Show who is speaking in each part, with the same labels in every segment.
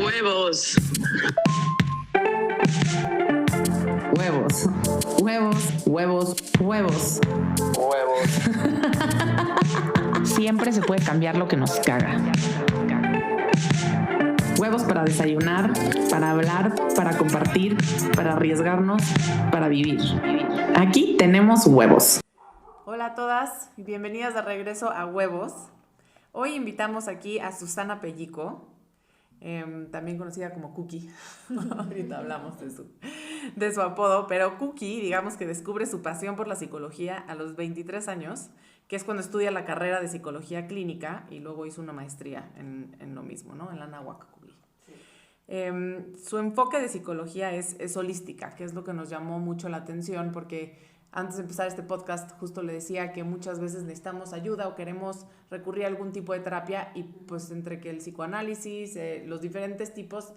Speaker 1: Huevos.
Speaker 2: Huevos. Huevos, huevos, huevos.
Speaker 1: Huevos.
Speaker 2: Siempre se puede cambiar lo que nos caga. Huevos para desayunar, para hablar, para compartir, para arriesgarnos, para vivir. Aquí tenemos huevos.
Speaker 3: Hola a todas y bienvenidas de regreso a Huevos. Hoy invitamos aquí a Susana Pellico, también conocida como Cookie. Ahorita hablamos de su apodo, pero Cookie, digamos que descubre su pasión por la psicología a los 23 años, que es cuando estudia la carrera de psicología clínica y luego hizo una maestría en lo mismo, ¿no? En la Anáhuac. Su enfoque de psicología es holística, que es lo que nos llamó mucho la atención, porque antes de empezar este podcast justo le decía que muchas veces necesitamos ayuda o queremos recurrir a algún tipo de terapia y pues entre que el psicoanálisis, los diferentes tipos,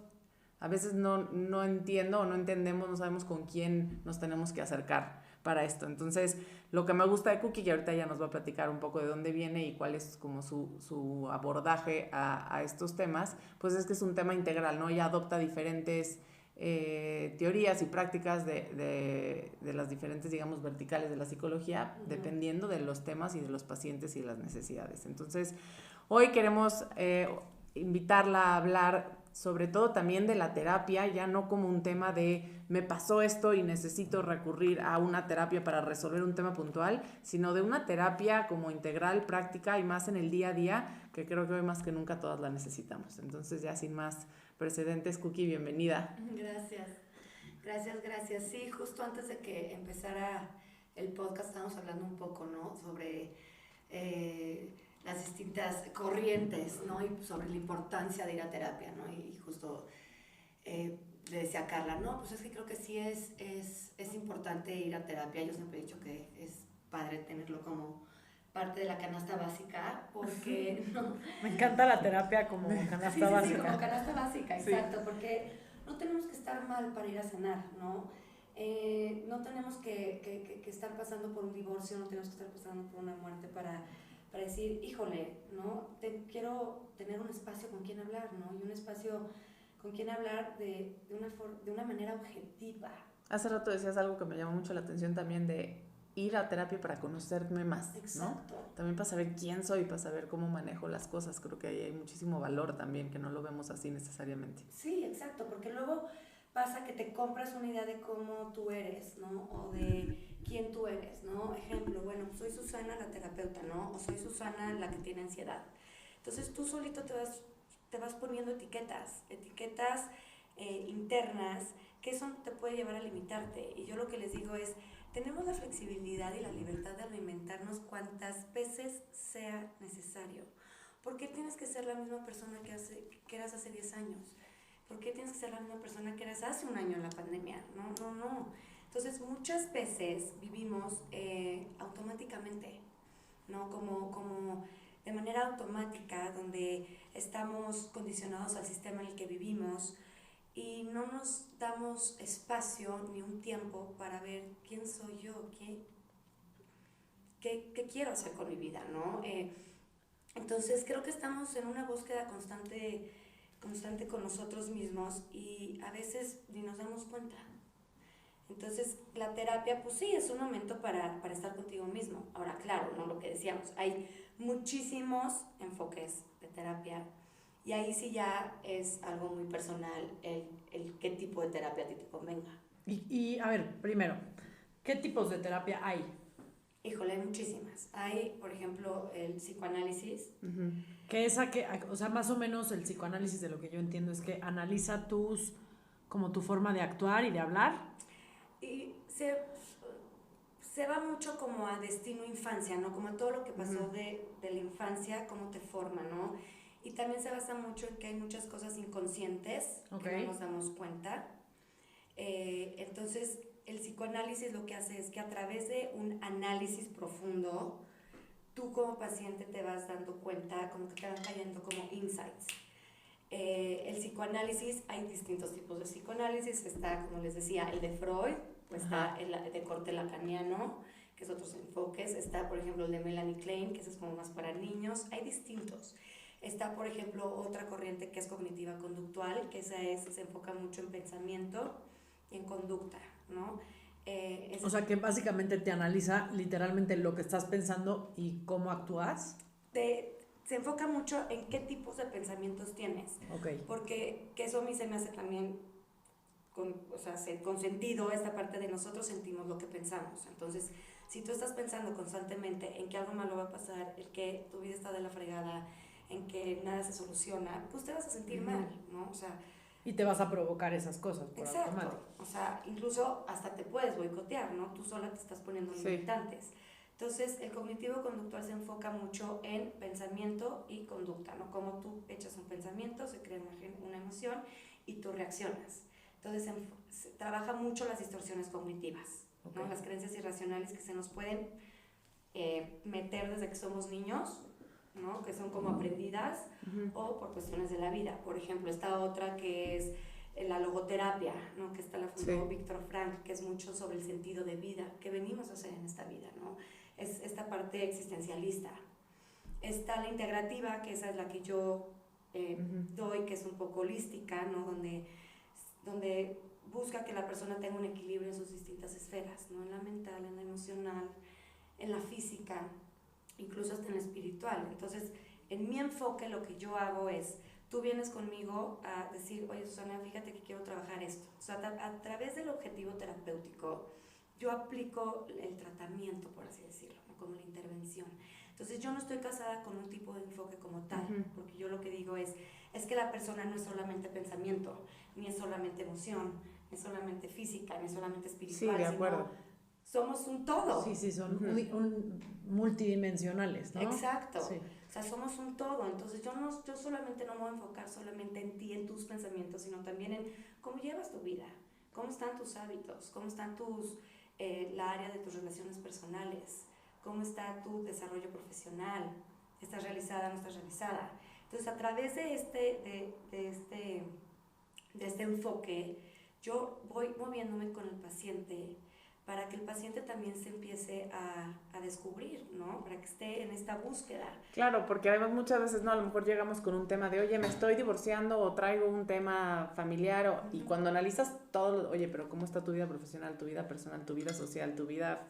Speaker 3: a veces no entiendo o no entendemos, no sabemos con quién nos tenemos que acercar para esto. Entonces, lo que me gusta de Cookie, que ahorita ella nos va a platicar un poco de dónde viene y cuál es como su abordaje a estos temas, pues es que es un tema integral, ¿no? Ella adopta diferentes teorías y prácticas de las diferentes, digamos, verticales de la psicología, dependiendo de los temas y de los pacientes y de las necesidades. Entonces, hoy queremos invitarla a hablar sobre todo también de la terapia, ya no como un tema de me pasó esto y necesito recurrir a una terapia para resolver un tema puntual, sino de una terapia como integral, práctica y más en el día a día, que creo que hoy más que nunca todas la necesitamos. Entonces, ya sin más precedentes, Cookie, bienvenida.
Speaker 4: Gracias. Sí, justo antes de que empezara el podcast estábamos hablando un poco, ¿no? Sobre las distintas corrientes, ¿no? Y sobre la importancia de ir a terapia, ¿no? Y justo le decía a Carla, no, pues es que creo que sí es importante ir a terapia. Yo siempre he dicho que es padre tenerlo como parte de la canasta básica, porque no.
Speaker 3: Me encanta la terapia como canasta básica.
Speaker 4: Sí, como canasta básica, exacto,
Speaker 3: sí.
Speaker 4: Porque no tenemos que estar mal para ir a cenar, ¿no? No tenemos que estar pasando por un divorcio, no tenemos que estar pasando por una muerte para decir, híjole, ¿no? Quiero tener un espacio con quien hablar, ¿no? Y un espacio con quien hablar de una manera objetiva.
Speaker 3: Hace rato decías algo que me llamó mucho la atención también de ir a terapia para conocerme más,
Speaker 4: Exacto.
Speaker 3: ¿no? También para saber quién soy, para saber cómo manejo las cosas. Creo que ahí hay muchísimo valor también, que no lo vemos así necesariamente.
Speaker 4: Sí, exacto, porque luego pasa que te compras una idea de cómo tú eres, ¿no? O de quién tú eres, ¿no? Ejemplo, bueno, soy Susana la terapeuta, ¿no? O soy Susana la que tiene ansiedad. Entonces tú solito te vas poniendo etiquetas internas, que eso te puede llevar a limitarte. Y yo lo que les digo es, tenemos la flexibilidad y la libertad de reinventarnos cuantas veces sea necesario. ¿Por qué tienes que ser la misma persona que eras hace 10 años? ¿Por qué tienes que ser la misma persona que eras hace un año en la pandemia? No. Entonces, muchas veces vivimos automáticamente, ¿no? Como de manera automática, donde estamos condicionados al sistema en el que vivimos y no nos damos espacio ni un tiempo para ver quién soy yo, qué quiero hacer con mi vida, ¿no? Entonces, creo que estamos en una búsqueda constante con nosotros mismos y a veces ni nos damos cuenta. Entonces, la terapia, pues sí, es un momento para estar contigo mismo. Ahora, claro, ¿no? Lo que decíamos, hay muchísimos enfoques de terapia y ahí sí ya es algo muy personal el qué tipo de terapia a ti te convenga.
Speaker 5: Y a ver, primero, ¿qué tipos de terapia hay?
Speaker 4: Híjole, hay muchísimas. Hay, por ejemplo, el psicoanálisis.
Speaker 3: Uh-huh.
Speaker 5: O sea, más o menos el psicoanálisis, de lo que yo entiendo, es que analiza como tu forma de actuar y de hablar.
Speaker 4: Y se va mucho como a destino infancia, ¿no? Como a todo lo que pasó de la infancia, cómo te forma, ¿no? Y también se basa mucho en que hay muchas cosas inconscientes que no nos damos cuenta. Entonces, el psicoanálisis lo que hace es que a través de un análisis profundo, tú como paciente te vas dando cuenta, como que te van cayendo como insights. El psicoanálisis, hay distintos tipos de psicoanálisis. Está, como les decía, el de Freud, pues está el de corte lacaniano, que es otros enfoques. Está, por ejemplo, el de Melanie Klein, que ese es como más para niños. Hay distintos. Está, por ejemplo, otra corriente que es cognitiva conductual, que se enfoca mucho en pensamiento y en conducta, ¿no?
Speaker 5: O sea, que básicamente te analiza literalmente lo que estás pensando y cómo actúas.
Speaker 4: Se enfoca mucho en qué tipos de pensamientos tienes.
Speaker 5: Okay.
Speaker 4: Porque que eso a mí se me hace también con sentido, esta parte de nosotros sentimos lo que pensamos. Entonces, si tú estás pensando constantemente en que algo malo va a pasar, en que tu vida está de la fregada, en que nada se soluciona, pues te vas a sentir mal, ¿no? O sea,
Speaker 5: y te vas a provocar esas cosas por automático.
Speaker 4: O sea, incluso hasta te puedes boicotear, ¿no? Tú sola te estás poniendo limitantes. Entonces, el cognitivo conductual se enfoca mucho en pensamiento y conducta, ¿no? Como tú echas un pensamiento, se crea una emoción y tú reaccionas. Entonces, se trabaja mucho las distorsiones cognitivas, ¿no? Las creencias irracionales que se nos pueden meter desde que somos niños, ¿no? Que son como aprendidas o por cuestiones de la vida. Por ejemplo, esta otra que es la logoterapia, ¿no? Que la fundó Víctor Frank, que es mucho sobre el sentido de vida, que venimos a hacer en esta vida, ¿no? Es esta parte existencialista. Está la integrativa, que esa es la que yo doy, que es un poco holística, ¿no? Donde busca que la persona tenga un equilibrio en sus distintas esferas, ¿no? En la mental, en la emocional, en la física, incluso hasta en la espiritual. Entonces, en mi enfoque lo que yo hago es, tú vienes conmigo a decir, oye Susana, fíjate que quiero trabajar esto. O sea, a través del objetivo terapéutico, yo aplico el tratamiento, por así decirlo, ¿no? Como la intervención. Entonces, yo no estoy casada con un tipo de enfoque como tal, porque yo lo que digo es que la persona no es solamente pensamiento, ni es solamente emoción, ni es solamente física, ni es solamente espiritual,
Speaker 3: sí, de acuerdo.
Speaker 4: Somos un todo.
Speaker 5: Sí, son multidimensionales, ¿no?
Speaker 4: Exacto.
Speaker 5: Sí.
Speaker 4: O sea, somos un todo. Entonces, yo solamente no me voy a enfocar solamente en ti, en tus pensamientos, sino también en cómo llevas tu vida, cómo están tus hábitos, cómo están la área de tus relaciones personales, cómo está tu desarrollo profesional, estás realizada, no estás realizada. Entonces, a través de este enfoque, yo voy moviéndome con el paciente para que el paciente también se empiece a descubrir, ¿no? Para que esté en esta búsqueda.
Speaker 3: Claro, porque además muchas veces, ¿no? A lo mejor llegamos con un tema de, oye, me estoy divorciando o traigo un tema familiar y cuando analizas todo, oye, pero ¿cómo está tu vida profesional, tu vida personal, tu vida social, tu vida...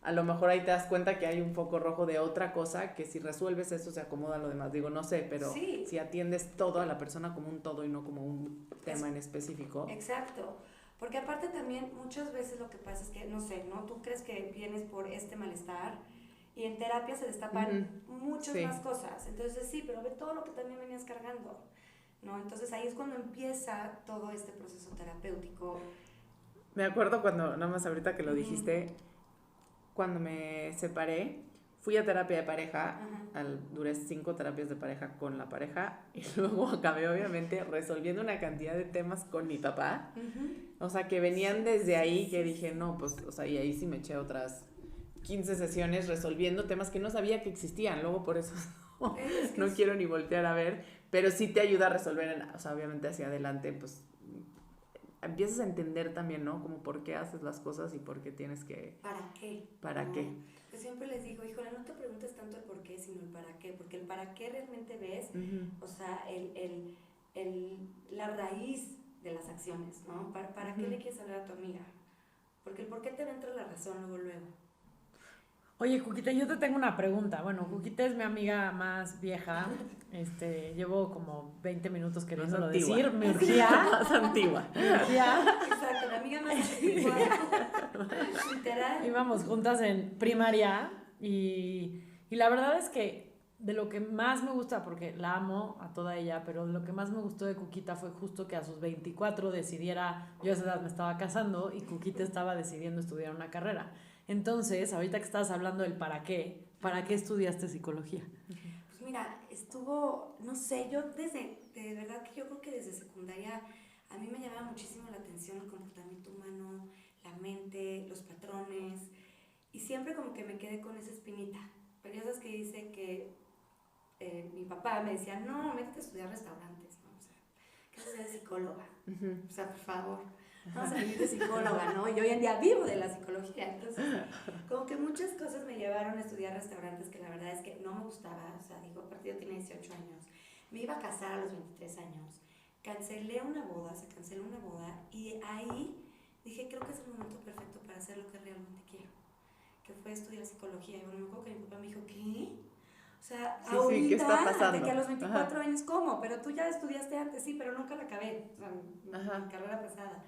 Speaker 3: A lo mejor ahí te das cuenta que hay un foco rojo de otra cosa que si resuelves eso se acomoda lo demás. Digo, no sé, pero si atiendes todo a la persona como un todo y no como un tema en específico.
Speaker 4: Exacto. Porque aparte también muchas veces lo que pasa es que, no sé, ¿no? Tú crees que vienes por este malestar y en terapia se destapan muchas más cosas. Entonces sí, pero ve todo lo que también venías cargando, ¿no? Entonces ahí es cuando empieza todo este proceso terapéutico.
Speaker 3: Me acuerdo cuando, nada más ahorita que lo dijiste, cuando me separé, fui a terapia de pareja, duré 5 terapias de pareja con la pareja y luego acabé obviamente resolviendo una cantidad de temas con mi papá, o sea, que venían desde ahí que dije, no, pues, o sea, y ahí sí me eché otras 15 sesiones resolviendo temas que no sabía que existían, luego por eso no quiero ni voltear a ver, pero sí te ayuda a resolver, o sea, obviamente hacia adelante, pues, empiezas a entender también, ¿no? Como por qué haces las cosas y por qué tienes que...
Speaker 4: ¿Para qué?
Speaker 3: ¿Para qué?
Speaker 4: Yo siempre les digo, híjole, no te preguntes tanto el por qué, sino el para qué, porque el para qué realmente ves, o sea, la raíz de las acciones, ¿no? ¿Para qué le quieres hablar a tu amiga? Porque el por qué te va a entrar la razón luego.
Speaker 5: Oye, Cuquita, yo te tengo una pregunta. Bueno, Cuquita es mi amiga más vieja. Llevo como 20 minutos queriéndolo decir. Me urgía.
Speaker 3: Más antigua.
Speaker 4: Exacto, la amiga más antigua. Literal.
Speaker 5: Íbamos juntas en primaria y la verdad es que de lo que más me gusta, porque la amo a toda ella, pero de lo que más me gustó de Cuquita fue justo que a sus 24 decidiera, yo a esa edad me estaba casando y Cuquita estaba decidiendo estudiar una carrera. Entonces, ahorita que estabas hablando del ¿para qué estudiaste psicología?
Speaker 4: Pues mira, no sé, de verdad que yo creo que desde secundaria a mí me llamaba muchísimo la atención el comportamiento humano, la mente, los patrones, y siempre como que me quedé con esa espinita. Pero ya sabes que dice que mi papá me decía, no, métete a estudiar restaurantes, ¿no? O sea, que seas psicóloga, o sea, por favor. vamos a vivir de psicóloga, ¿no? Y hoy en día vivo de la psicología. Entonces, como que muchas cosas me llevaron a estudiar restaurantes que la verdad es que no me gustaba. O sea, digo, aparte yo tenía 18 años, me iba a casar a los 23 años, se canceló una boda y ahí dije, creo que es el momento perfecto para hacer lo que realmente quiero, que fue estudiar psicología. Y bueno, me acuerdo que mi papá me dijo, ¿qué? O sea,
Speaker 3: Sí,
Speaker 4: ahorita,
Speaker 3: ¿qué está pasando?
Speaker 4: de que a los 24 años, ¿cómo? Pero tú ya estudiaste antes, sí, pero nunca la acabé, o sea, mi carrera pasada.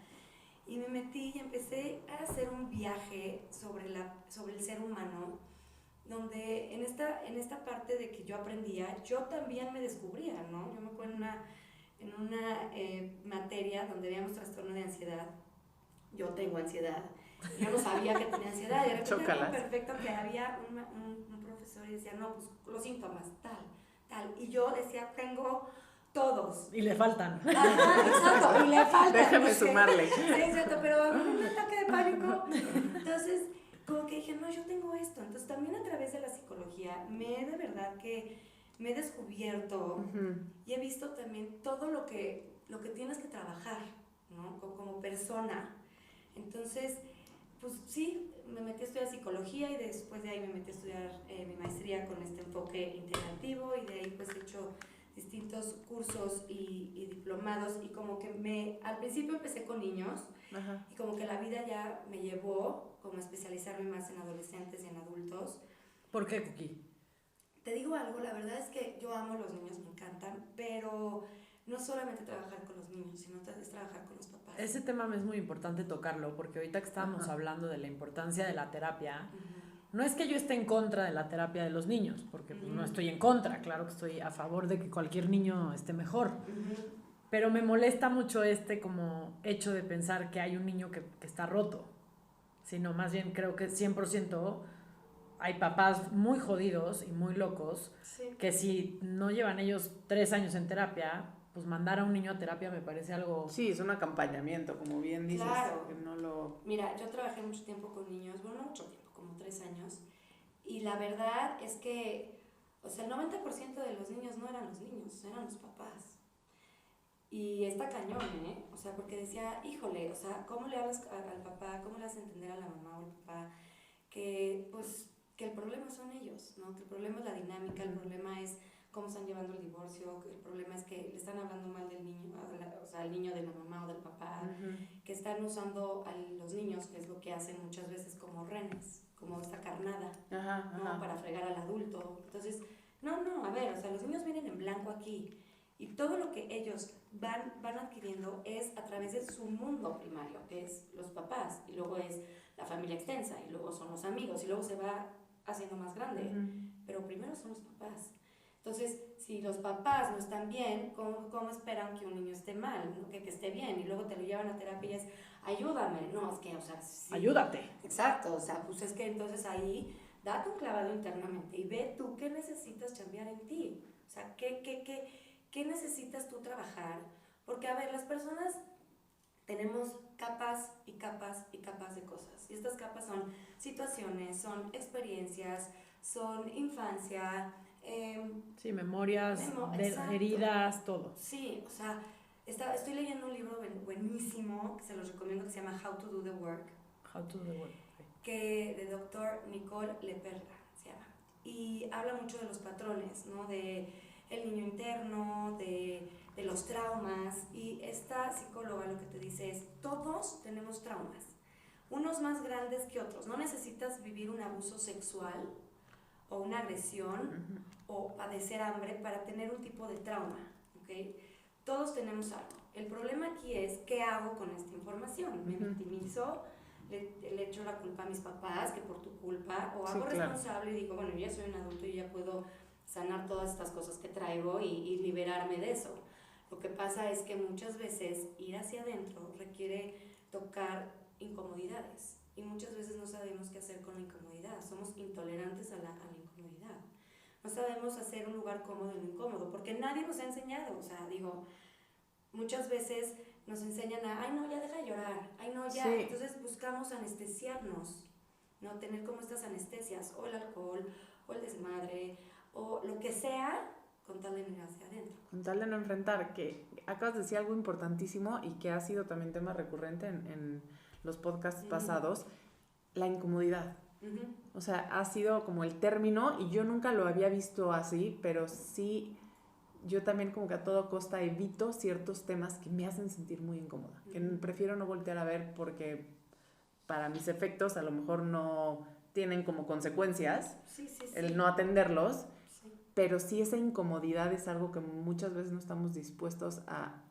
Speaker 4: Y me metí y empecé a hacer un viaje sobre el ser humano, donde en esta parte de que yo aprendía, yo también me descubría, ¿no? Yo me acuerdo en una materia donde veíamos trastorno de ansiedad. Yo tengo ansiedad. Yo no sabía que tenía ansiedad. Y de repente era perfecto que había un profesor y decía, no, pues los síntomas, tal. Y yo decía, tengo todos.
Speaker 5: Y le faltan.
Speaker 4: Ajá, exacto, y le faltan.
Speaker 3: Déjame sumarle.
Speaker 4: Sí, exacto, pero a mí un ataque de pánico. Entonces, como que dije, no, yo tengo esto. Entonces, también a través de la psicología, de verdad que me he descubierto y he visto también todo lo que tienes que trabajar, ¿no? Como persona. Entonces, pues sí, me metí a estudiar psicología y después de ahí me metí a estudiar mi maestría con este enfoque integrativo y de ahí pues he hecho distintos cursos y diplomados y como que al principio empecé con niños y como que la vida ya me llevó como a especializarme más en adolescentes y en adultos.
Speaker 5: ¿Por qué, Cookie?
Speaker 4: Te digo algo, la verdad es que yo amo los niños, me encantan, pero no solamente trabajar con los niños, sino es trabajar con los papás.
Speaker 5: Ese tema me es muy importante tocarlo, porque ahorita que estábamos hablando de la importancia de la terapia, no es que yo esté en contra de la terapia de los niños, porque pues, no estoy en contra, claro que estoy a favor de que cualquier niño esté mejor, pero me molesta mucho como hecho de pensar que hay un niño que está roto, sino más bien creo que 100% hay papás muy jodidos y muy locos que si no llevan ellos 3 años en terapia, pues mandar a un niño a terapia me parece algo...
Speaker 3: Sí, es un acompañamiento, como bien dices.
Speaker 4: Claro.
Speaker 3: Que no lo...
Speaker 4: Mira, yo trabajé mucho tiempo con niños, bueno, no mucho tiempo, como 3 años, y la verdad es que, o sea, el 90% de los niños no eran los niños, eran los papás. Y está cañón, ¿eh? O sea, porque decía, híjole, o sea, ¿cómo le hablas al papá? ¿Cómo le haces entender a la mamá o al papá? Que, pues, que el problema son ellos, ¿no? Que el problema es la dinámica, el problema es cómo están llevando el divorcio, que el problema es que le están hablando mal del niño, o sea, al niño de la mamá o del papá, que están usando a los niños, que es lo que hacen muchas veces como renes, como esta carnada, ¿no? Para fregar al adulto. Entonces, no, a ver, o sea, los niños vienen en blanco aquí y todo lo que ellos van adquiriendo es a través de su mundo primario, que es los papás, y luego es la familia extensa, y luego son los amigos, y luego se va haciendo más grande, pero primero son los papás. Entonces, si los papás no están bien, ¿cómo esperan que un niño esté mal, ¿no? que esté bien? Y luego te lo llevan a terapia y es, ayúdame, no, es que, o sea... Sí,
Speaker 5: ayúdate.
Speaker 4: Exacto, o sea, pues es que entonces ahí, date un clavado internamente y ve tú qué necesitas cambiar en ti. O sea, ¿qué necesitas tú trabajar? Porque, a ver, las personas tenemos capas y capas y capas de cosas. Y estas capas son situaciones, son experiencias, son infancia...
Speaker 5: sí, memorias, heridas, todo.
Speaker 4: Sí, o sea, estoy leyendo un libro buenísimo, que se los recomiendo, que se llama How to Do the Work.
Speaker 5: How to Do the Work.
Speaker 4: Que de doctor Nicole Leperla se llama. Y habla mucho de los patrones, ¿no? De el niño interno, de los traumas. Y esta psicóloga lo que te dice es, todos tenemos traumas, unos más grandes que otros. No necesitas vivir un abuso sexual o una agresión o padecer hambre para tener un tipo de trauma, ¿ok? Todos tenemos algo. El problema aquí es, ¿qué hago con esta información? ¿Me victimizo? ¿Le echo la culpa a mis papás, que por tu culpa? ¿O hago responsable y digo, bueno, yo ya soy un adulto y ya puedo sanar todas estas cosas que traigo y liberarme de eso? Lo que pasa es que muchas veces ir hacia adentro requiere tocar incomodidades. Y muchas veces no sabemos qué hacer con la incomodidad. Somos intolerantes a la incomodidad. No sabemos hacer un lugar cómodo en lo incómodo, porque nadie nos ha enseñado. O sea, digo, muchas veces nos enseñan a, ay, no, ya deja de llorar, ay, no, ya. Sí. Entonces buscamos anestesiarnos, ¿no? Tener como estas anestesias, o el alcohol, o el desmadre, o lo que sea, con tal de mirar hacia adentro.
Speaker 3: Con tal de no enfrentar, que acabas de decir algo importantísimo y que ha sido también tema recurrente en los podcasts pasados, la incomodidad. O sea, ha sido como el término, y yo nunca lo había visto así, pero sí, yo también como que a toda costa evito ciertos temas que me hacen sentir muy incómoda, que prefiero no voltear a ver porque para mis efectos a lo mejor no tienen como consecuencias el no atenderlos, pero sí esa incomodidad es algo que muchas veces no estamos dispuestos a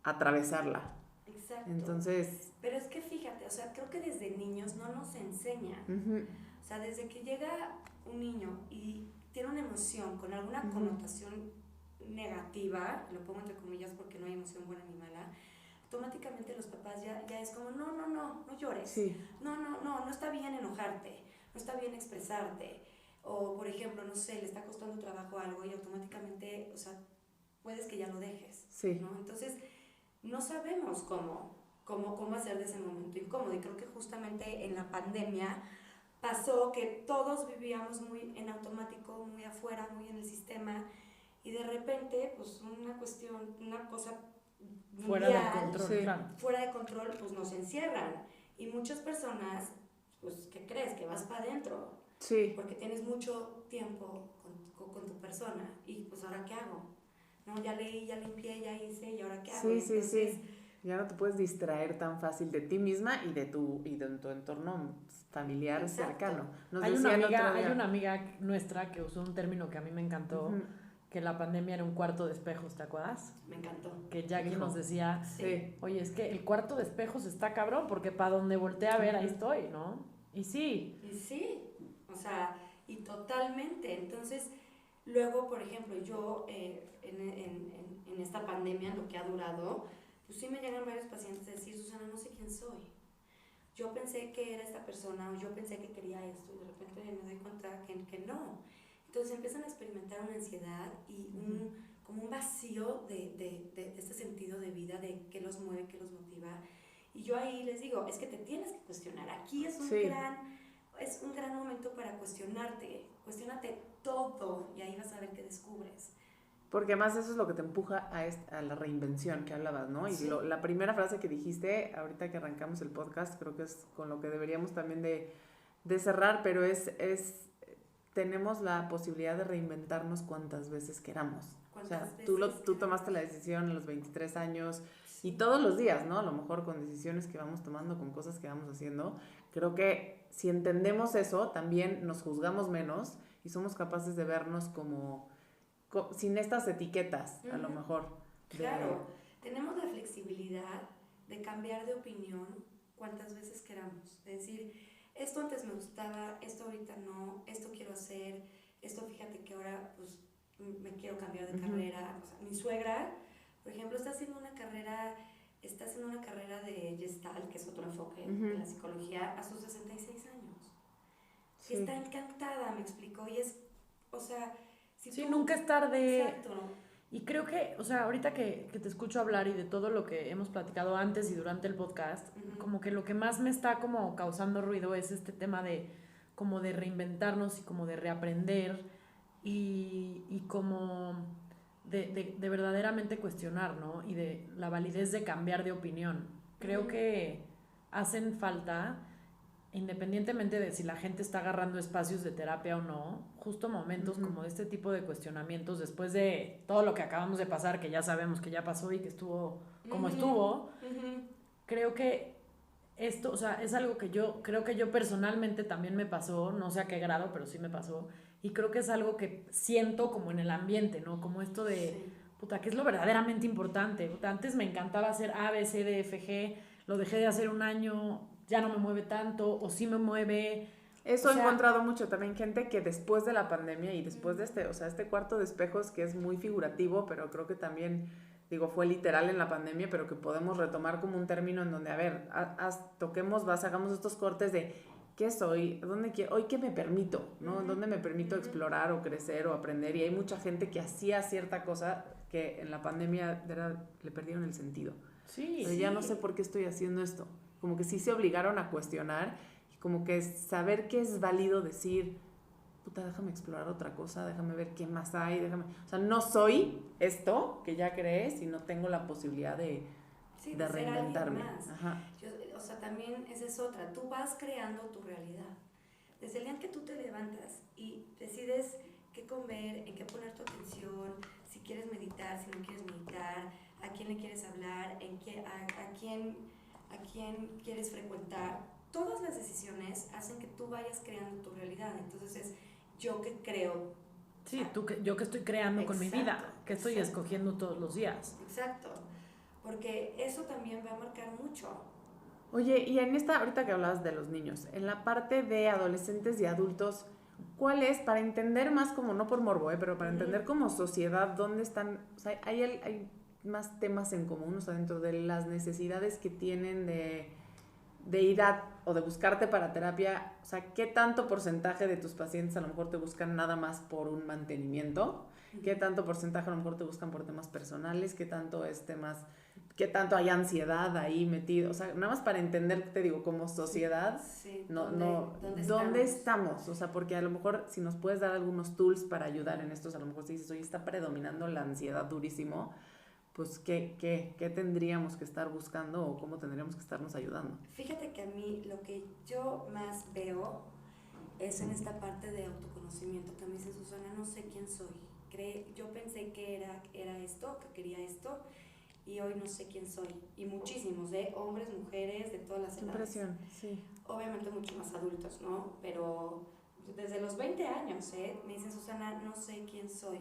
Speaker 3: atravesarla.
Speaker 4: Exacto.
Speaker 3: Entonces...
Speaker 4: Pero es que fíjate, o sea, creo que desde niños no nos enseñan. O sea, desde que llega un niño y tiene una emoción con alguna connotación negativa, lo pongo entre comillas porque no hay emoción buena ni mala, automáticamente los papás ya es como, no llores.
Speaker 3: Sí.
Speaker 4: No está bien enojarte, no está bien expresarte. O, por ejemplo, no sé, le está costando trabajo algo y automáticamente, o sea, puedes que ya lo dejes.
Speaker 3: Sí.
Speaker 4: ¿No? Entonces, no sabemos cómo hacer de ese momento incómodo. Y creo que justamente en la pandemia pasó que todos vivíamos muy en automático, muy afuera, muy en el sistema, y de repente, pues una cosa
Speaker 5: fuera
Speaker 4: mundial,
Speaker 5: de control, claro.
Speaker 4: Fuera de control, pues nos encierran. Y muchas personas, pues, ¿qué crees? Que vas para adentro.
Speaker 3: Sí.
Speaker 4: Porque tienes mucho tiempo con tu persona. Y pues, ¿ahora qué hago? No, ya leí, ya limpié, ya hice, ¿y ahora qué hago?
Speaker 3: Sí. Ya no te puedes distraer tan fácil de ti misma y de tu entorno familiar cercano.
Speaker 5: Hay una amiga nuestra que usó un término que a mí me encantó, que la pandemia era un cuarto de espejos, ¿te acuerdas?
Speaker 4: Me encantó.
Speaker 5: Que Jackie nos decía, oye, es que el cuarto de espejos está cabrón, porque para donde volteé a ver, ahí estoy, ¿no? Y sí,
Speaker 4: o sea, y totalmente. Entonces, luego, por ejemplo, yo en esta pandemia, lo que ha durado, pues sí me llegan varios pacientes a decir, Susana, no sé quién soy. Yo pensé que era esta persona, o yo pensé que quería esto, y de repente me doy cuenta que no. Entonces empiezan a experimentar una ansiedad y como un vacío de este sentido de vida, de qué los mueve, qué los motiva. Y yo ahí les digo, es que te tienes que cuestionar. Aquí es un gran momento para cuestionarte. Cuestiónate todo y ahí vas a ver qué descubres.
Speaker 3: Porque además eso es lo que te empuja a la reinvención que hablabas, ¿no? Y la primera frase que dijiste, ahorita que arrancamos el podcast, creo que es con lo que deberíamos también de cerrar, pero tenemos la posibilidad de reinventarnos cuantas veces queramos. O sea, tú tomaste la decisión a los 23 años y todos los días, ¿no? A lo mejor con decisiones que vamos tomando, con cosas que vamos haciendo. Creo que si entendemos eso, también nos juzgamos menos y somos capaces de vernos como sin estas etiquetas, a lo mejor.
Speaker 4: Claro, tenemos la flexibilidad de cambiar de opinión cuantas veces queramos. Es decir, esto antes me gustaba, esto ahorita no, esto quiero hacer, esto fíjate que ahora pues me quiero cambiar de carrera. O sea, mi suegra, por ejemplo, está haciendo una carrera de Gestalt, que es otro enfoque de la psicología, a sus 66 años. Sí. Está encantada, me explicó, y es, o sea...
Speaker 5: nunca es tarde.
Speaker 4: Exacto.
Speaker 5: Y creo que, o sea, ahorita que te escucho hablar y de todo lo que hemos platicado antes y durante el podcast, como que lo que más me está como causando ruido es este tema de como de reinventarnos y como de reaprender y como de verdaderamente cuestionar, ¿no? Y de la validez de cambiar de opinión. Creo que hacen falta, independientemente de si la gente está agarrando espacios de terapia o no, justo momentos como de este tipo de cuestionamientos después de todo lo que acabamos de pasar, que ya sabemos que ya pasó y que estuvo como estuvo. Creo que esto, o sea, es algo que yo creo que yo personalmente también me pasó, no sé a qué grado, pero sí me pasó, y creo que es algo que siento como en el ambiente, ¿no? Como esto de, puta, ¿qué es lo verdaderamente importante? Puta, antes me encantaba hacer A, B, C, D, F, G, lo dejé de hacer un año, ya no me mueve tanto, o sí me mueve.
Speaker 3: Eso he encontrado mucho también, gente que después de la pandemia y después de este cuarto de espejos que es muy figurativo, pero creo que también, fue literal en la pandemia, pero que podemos retomar como un término en donde, a ver, hagamos estos cortes de ¿qué soy? ¿Hoy qué me permito? ¿No? ¿Dónde me permito explorar o crecer o aprender? Y hay mucha gente que hacía cierta cosa que en la pandemia le perdieron el sentido.
Speaker 5: Sí.
Speaker 3: Pero ya no sé por qué estoy haciendo esto. Como que sí se obligaron a cuestionar y como que saber que es válido decir, puta, déjame explorar otra cosa, déjame ver qué más hay, o sea, no soy esto que ya creé, sino tengo la posibilidad de reinventarme. Ajá.
Speaker 4: O sea, también esa es otra, tú vas creando tu realidad. Desde el día en que tú te levantas y decides qué comer, en qué poner tu atención, si quieres meditar, si no quieres meditar, a quién le quieres hablar, a quién quieres frecuentar, todas las decisiones hacen que tú vayas creando tu realidad. Entonces es yo que creo.
Speaker 5: Sí, yo que estoy creando con mi vida, que estoy escogiendo todos los días.
Speaker 4: Exacto, porque eso también va a marcar mucho.
Speaker 3: Oye, y ahorita que hablabas de los niños, en la parte de adolescentes y adultos, ¿cuál es, para entender más como, no por morbo, pero para entender como sociedad, dónde están, o sea, hay más temas en común, o sea, dentro de las necesidades que tienen de ir o de buscarte para terapia, o sea, ¿qué tanto porcentaje de tus pacientes a lo mejor te buscan nada más por un mantenimiento? ¿Qué tanto porcentaje a lo mejor te buscan por temas personales? ¿Qué tanto qué tanto hay ansiedad ahí metido? O sea, nada más para entender, te digo, como sociedad,
Speaker 4: sí,
Speaker 3: ¿dónde estamos? O sea, porque a lo mejor si nos puedes dar algunos tools para ayudar en estos, a lo mejor si dices, oye, está predominando la ansiedad durísimo, pues ¿qué tendríamos que estar buscando o cómo tendríamos que estarnos ayudando?
Speaker 4: Fíjate que a mí lo que yo más veo es en esta parte de autoconocimiento, que me dice Susana, no sé quién soy. Yo pensé que era esto, que quería esto, y hoy no sé quién soy. Y muchísimos, hombres, mujeres, de todas las edades.
Speaker 3: Impresión, sí.
Speaker 4: Obviamente mucho más adultos, ¿no? Pero desde los 20 años, me dice Susana, no sé quién soy.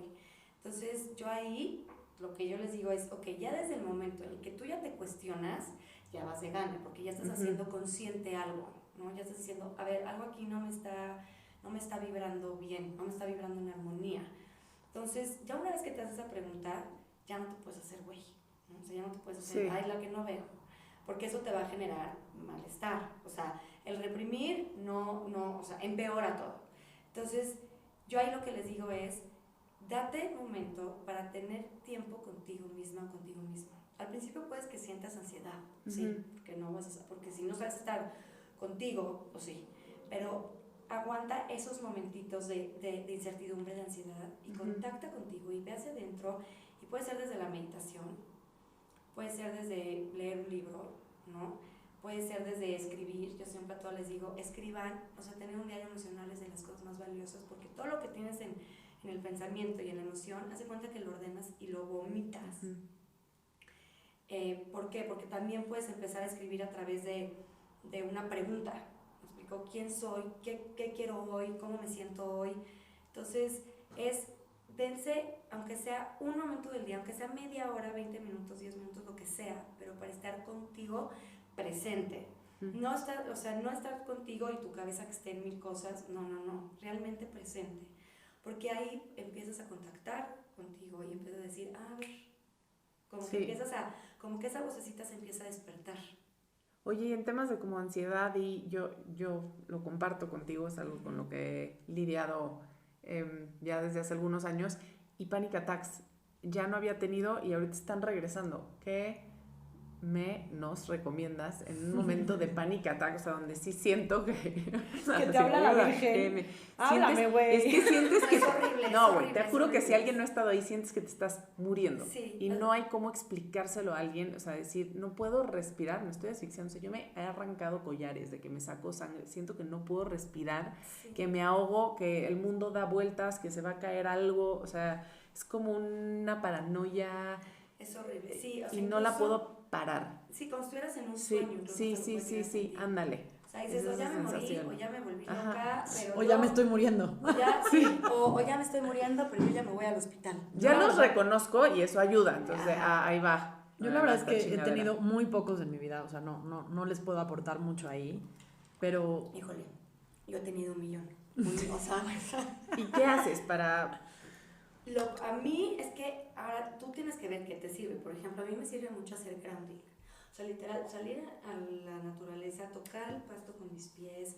Speaker 4: Entonces yo ahí, lo que yo les digo es, ok, ya desde el momento en el que tú ya te cuestionas, ya vas de gana, porque ya estás haciendo consciente algo, ¿no? Ya estás diciendo, a ver, algo aquí no me está vibrando bien, no me está vibrando en armonía. Entonces, ya una vez que te haces esa pregunta, ya no te puedes hacer güey, ¿no? O sea, ya no te puedes hacer, ay, la que no veo, porque eso te va a generar malestar. O sea, el reprimir o sea, empeora todo. Entonces, yo ahí lo que les digo es, date un momento para tener tiempo contigo misma o contigo mismo. Al principio puedes que sientas ansiedad, sí, porque si no sabes estar contigo, pues sí, pero aguanta esos momentitos de incertidumbre, de ansiedad, y contacta contigo y ve hacia adentro, y puede ser desde la meditación, puede ser desde leer un libro, ¿no? Puede ser desde escribir. Yo siempre a todos les digo, escriban, o sea, tener un diario emocional es de las cosas más valiosas, porque todo lo que tienes en el pensamiento y en la emoción, hace cuenta que lo ordenas y lo vomitas. ¿Por qué? Porque también puedes empezar a escribir a través de una pregunta. ¿Me explico? ¿Quién soy? ¿Qué quiero hoy? ¿Cómo me siento hoy? Entonces, dense, aunque sea un momento del día, aunque sea media hora, 20 minutos, 10 minutos, lo que sea, pero para estar contigo presente. No estar contigo y tu cabeza que esté en mil cosas, no, realmente presente. Porque ahí empiezas a contactar contigo y empiezas a decir, a ver, como que esa vocecita se empieza a despertar.
Speaker 3: Oye, y en temas de como ansiedad, y yo lo comparto contigo, es algo con lo que he lidiado ya desde hace algunos años, y panic attacks ya no había tenido y ahorita están regresando. ¿Qué nos recomiendas en un momento de panic attack? O sea, donde sí siento que
Speaker 5: te habla la Virgen. Háblame, güey.
Speaker 3: Es que sientes que...
Speaker 4: Es horrible.
Speaker 3: No, güey, te juro que si alguien no ha estado ahí, sientes que te estás muriendo.
Speaker 4: Sí.
Speaker 3: Y no hay cómo explicárselo a alguien, o sea, decir, no puedo respirar, me estoy asfixiando. O sea, yo me he arrancado collares de que me saco sangre, siento que no puedo respirar, que me ahogo, que el mundo da vueltas, que se va a caer algo, o sea, es como una paranoia.
Speaker 4: Es horrible, sí. O sea,
Speaker 3: y no la puedo parar.
Speaker 4: Sí, como si estuvieras en un sueño.
Speaker 3: Sí, ándale.
Speaker 4: O sea, dices, o ya me morí, o ya me volví loca, pero
Speaker 5: o ya me estoy muriendo.
Speaker 4: O ya me estoy muriendo, pero yo ya me voy al hospital.
Speaker 3: Ya los reconozco y eso ayuda, entonces ahí va.
Speaker 5: Yo la verdad es que he tenido muy pocos en mi vida, o sea, no les puedo aportar mucho ahí, pero...
Speaker 4: Híjole, yo he tenido 1 millón.
Speaker 3: ¿Y qué haces para...?
Speaker 4: A mí es que ahora tú tienes que ver qué te sirve. Por ejemplo, a mí me sirve mucho hacer grounding. O sea, literal, salir a la naturaleza, tocar el pasto con mis pies,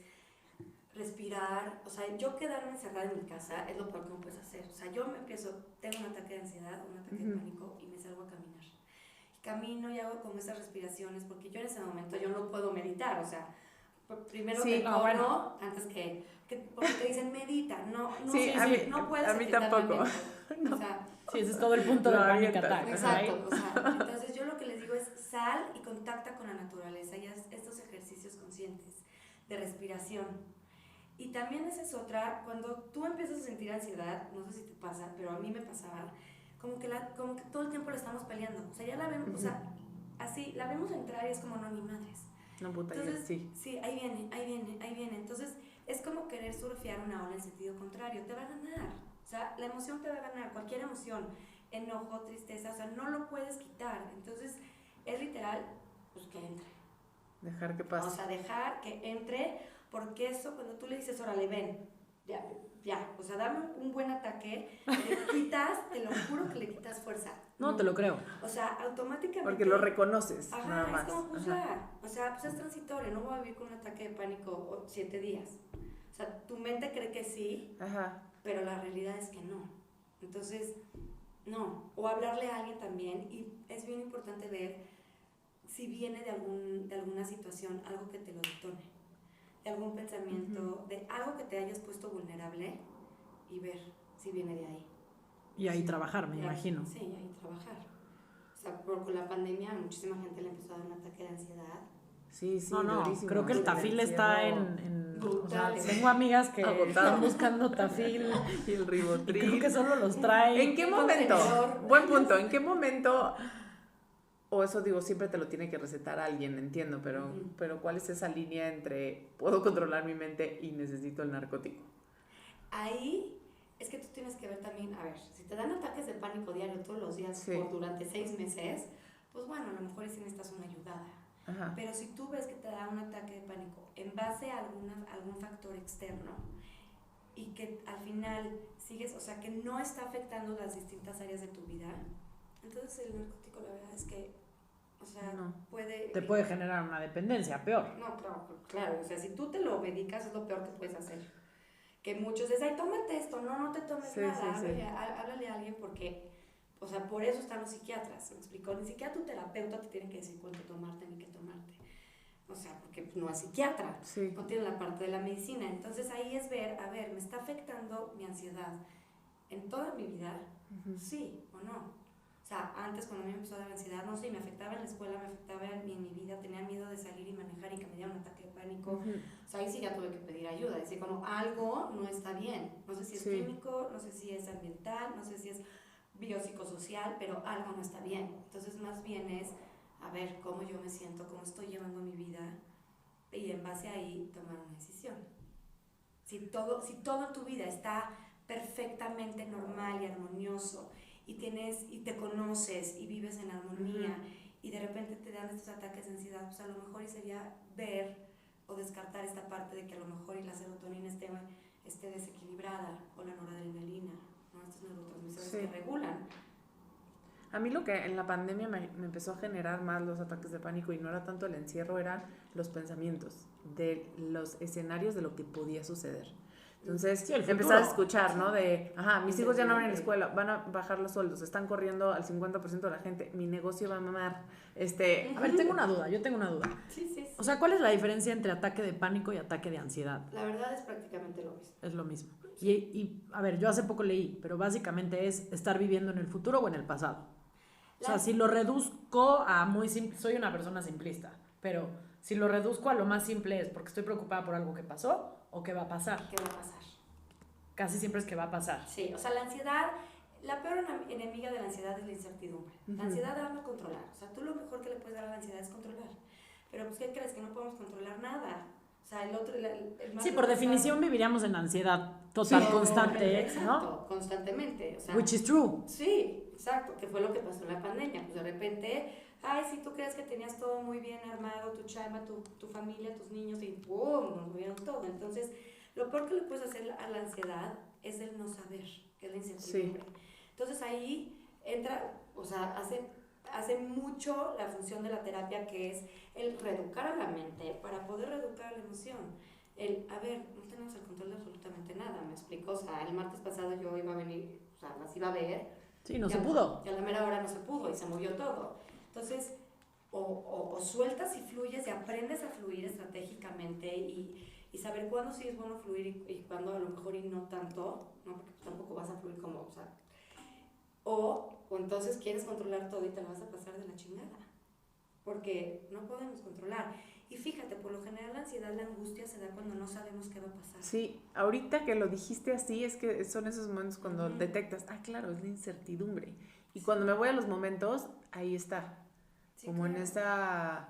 Speaker 4: respirar. O sea, yo quedarme encerrada en mi casa es lo peor que me puedes hacer. O sea, tengo un ataque de ansiedad, un ataque de pánico y me salgo a caminar. Y camino y hago como esas respiraciones, porque yo en ese momento yo no puedo meditar. O sea, primero que corro, antes que porque te dicen medita, no
Speaker 3: Sí,
Speaker 4: no puedes
Speaker 3: a mí
Speaker 4: etiquetar la
Speaker 3: tampoco.
Speaker 4: mente. O sea,
Speaker 5: Sí, ese es todo el punto de
Speaker 3: Lo
Speaker 5: Panic
Speaker 3: avientas.
Speaker 5: Attack.
Speaker 4: exacto,
Speaker 5: ¿right?
Speaker 4: o sea, entonces yo lo que les digo es sal y contacta con la naturaleza y haz estos ejercicios conscientes de respiración. Y también esa es otra, cuando tú empiezas a sentir ansiedad, no sé si te pasa, pero a mí me pasaba, como que todo el tiempo la estamos peleando, o sea, ya la vemos, o sea, así, la vemos entrar y es como, no, ni madres.
Speaker 3: No, puta,
Speaker 4: Entonces,
Speaker 3: sí.
Speaker 4: ahí viene, entonces es como querer surfear una ola en sentido contrario, te va a ganar, o sea, la emoción te va a ganar, cualquier emoción, enojo, tristeza, o sea, no lo puedes quitar, entonces es literal, pues que entre.
Speaker 3: Dejar que pase.
Speaker 4: O sea, dejar que entre, porque eso, cuando tú le dices, órale, ven, ya, o sea, dame un buen ataque, le quitas, te lo juro que le quitas fuerza.
Speaker 5: No, te lo creo.
Speaker 4: O sea, automáticamente.
Speaker 3: Porque lo reconoces,
Speaker 4: ajá,
Speaker 3: nada más.
Speaker 4: es como, pues ya, o sea, pues es transitorio, no voy a vivir con un ataque de pánico 7 días. O sea, tu mente cree que sí,
Speaker 3: Ajá.
Speaker 4: pero la realidad es que no. Entonces, no. O hablarle a alguien también, y es bien importante ver si viene de alguna situación, algo que te lo detone, de algún pensamiento, de algo que te hayas puesto vulnerable, y ver si viene de ahí.
Speaker 5: Y ahí trabajar, me imagino.
Speaker 4: Sí, ahí trabajar. O sea, con la pandemia a muchísima gente le empezó a dar un ataque de ansiedad.
Speaker 3: Sí,
Speaker 5: No,
Speaker 3: durísimo.
Speaker 5: creo que el Tafil está en o sea,
Speaker 4: Brutal.
Speaker 5: tengo amigas que
Speaker 3: Agotado.
Speaker 5: están buscando Tafil
Speaker 3: Y el
Speaker 5: y
Speaker 3: Ribotril.
Speaker 5: creo que solo los trae.
Speaker 3: ¿En qué momento? Buen punto. ¿En qué momento? O eso digo, siempre te lo tiene que recetar alguien, entiendo, pero ¿cuál es esa línea entre puedo controlar mi mente y necesito el narcótico?
Speaker 4: Ahí es que tú tienes que ver también, a ver, si te dan ataques de pánico diario todos los días
Speaker 3: Sí.
Speaker 4: durante 6 meses, pues bueno, a lo mejor sí necesitas una ayudada.
Speaker 3: Ajá.
Speaker 4: Pero si tú ves que te da un ataque de pánico en base a algún factor externo y que al final sigues, o sea, que no está afectando las distintas áreas de tu vida, entonces el narcótico la verdad es que, o sea,
Speaker 3: No.
Speaker 5: Te puede generar una dependencia, peor.
Speaker 4: No, claro, o sea, si tú te lo medicas es lo peor que puedes hacer. Que muchos dicen, ay, tómate esto, no te tomes
Speaker 3: Sí,
Speaker 4: nada,
Speaker 3: sí, sí.
Speaker 4: háblale a alguien porque, o sea, por eso están los psiquiatras, ¿me explicó? Ni siquiera tu terapeuta te tiene que decir cuánto tomarte ni qué tomarte. O sea, porque pues, no es psiquiatra,
Speaker 3: Sí.
Speaker 4: no tiene la parte de la medicina. Entonces ahí es ver, a ver, ¿me está afectando mi ansiedad en toda mi vida? Sí o no. O sea, antes cuando a mí me empezó a dar ansiedad, no sé, me afectaba en la escuela, me afectaba en mi vida, tenía miedo de salir y manejar y que me diera un ataque de pánico. O sea, ahí sí ya tuve que pedir ayuda, decir como algo no está bien. No sé si es químico, no sé si es ambiental, no sé si es biopsicosocial, pero algo no está bien. Entonces más bien es, a ver, cómo yo me siento, cómo estoy llevando mi vida y en base a ahí tomar una decisión. Si todo en tu vida está perfectamente normal y armonioso, y te conoces y vives en armonía y de repente te dan estos ataques de ansiedad, pues a lo mejor sería ver o descartar esta parte de que a lo mejor y la serotonina esté desequilibrada o la noradrenalina, ¿no? Estos neurotransmisores que regulan.
Speaker 3: A mí lo que en la pandemia me empezó a generar más los ataques de pánico y no era tanto el encierro, eran los pensamientos de los escenarios de lo que podía suceder. Entonces, empezaba a escuchar, ¿no? De, mis hijos ya no van a la escuela, van a bajar los sueldos, están corriendo al 50% de la gente, mi negocio va a mamar.
Speaker 5: A ver, tengo una duda.
Speaker 4: Sí.
Speaker 5: O sea, ¿cuál es la diferencia entre ataque de pánico y ataque de ansiedad?
Speaker 4: La verdad es prácticamente lo mismo.
Speaker 5: Es lo mismo. Y a ver, yo hace poco leí, pero básicamente es estar viviendo en el futuro o en el pasado. O sea, si lo reduzco a muy simple, soy una persona simplista, pero si lo reduzco a lo más simple es porque estoy preocupada por algo que pasó o que va a pasar.
Speaker 4: ¿Qué va a pasar?
Speaker 5: Casi siempre es que va a pasar.
Speaker 4: Sí, o sea, la ansiedad, la peor enemiga de la ansiedad es la incertidumbre. La ansiedad la vamos a controlar. O sea, tú lo mejor que le puedes dar a la ansiedad es controlar. Pero pues, ¿qué crees? Que no podemos controlar nada. O sea, el otro... el más
Speaker 5: Sí, por definición viviríamos en ansiedad total, constante,
Speaker 4: exacto,
Speaker 5: ¿no?
Speaker 4: Constantemente. O sea,
Speaker 5: Which is true.
Speaker 4: Sí, exacto, que fue lo que pasó en la pandemia. Pues de repente, si tú crees que tenías todo muy bien armado, tu chamba, tu familia, tus niños, y ¡pum! Nos movieron todo. Entonces, lo peor que le puedes hacer a la ansiedad es el no saber, que es la incertidumbre. Sí. Entonces ahí entra, o sea, hace mucho la función de la terapia, que es el reeducar a la mente para poder reeducar la emoción. No tenemos el control de absolutamente nada, ¿me explico? O sea, el martes pasado yo iba a venir, o sea, las iba a ver.
Speaker 5: Sí, no se pudo.
Speaker 4: Y a la mera hora no se pudo y se movió todo. Entonces, o sueltas y fluyes y aprendes a fluir estratégicamente y y saber cuándo sí es bueno fluir y cuándo a lo mejor y no tanto, ¿no? Porque tampoco vas a fluir como, o sea, o entonces quieres controlar todo y te la vas a pasar de la chingada, porque no podemos controlar. Y fíjate, por lo general la ansiedad, la angustia se da cuando no sabemos qué va a pasar.
Speaker 3: Sí, ahorita que lo dijiste así, es que son esos momentos cuando detectas, claro, es la incertidumbre. Y cuando me voy a los momentos, ahí está. Sí, como claro. En esa,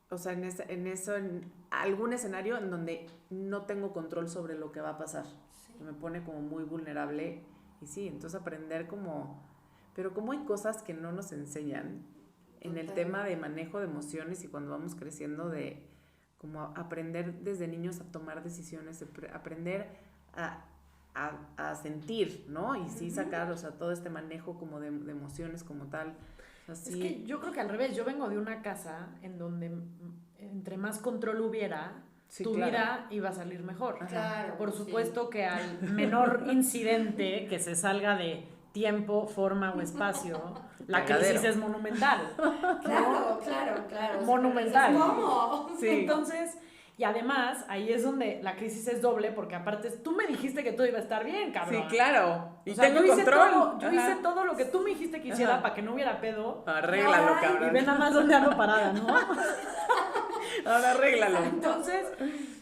Speaker 3: o sea, en algún escenario en donde no tengo control sobre lo que va a pasar. Sí. Que me pone como muy vulnerable. Y sí, entonces aprender como, pero como hay cosas que no nos enseñan en el tema de manejo de emociones y cuando vamos creciendo de como aprender desde niños a tomar decisiones, aprender a sentir, ¿no? Y sí sacar, o sea, todo este manejo como de emociones como tal. Así.
Speaker 5: Es que yo creo que al revés, yo vengo de una casa en donde entre más control hubiera, sí, tu vida iba a salir mejor.
Speaker 4: Claro,
Speaker 5: por supuesto que al menor incidente que se salga de tiempo, forma o espacio, la crisis es monumental.
Speaker 4: Claro, claro.
Speaker 5: Monumental.
Speaker 4: ¿Cómo?
Speaker 5: Sí. Entonces, y además, ahí es donde la crisis es doble, porque aparte tú me dijiste que todo iba a estar bien, cabrón.
Speaker 3: Sí, claro.
Speaker 5: Y o sea, tengo control. Yo hice todo lo que tú me dijiste que hiciera para que no hubiera pedo.
Speaker 3: Arréglalo, cabrón.
Speaker 5: Y ve nada más donde ando parada, ¿no?
Speaker 3: Ahora arréglalo.
Speaker 5: Entonces,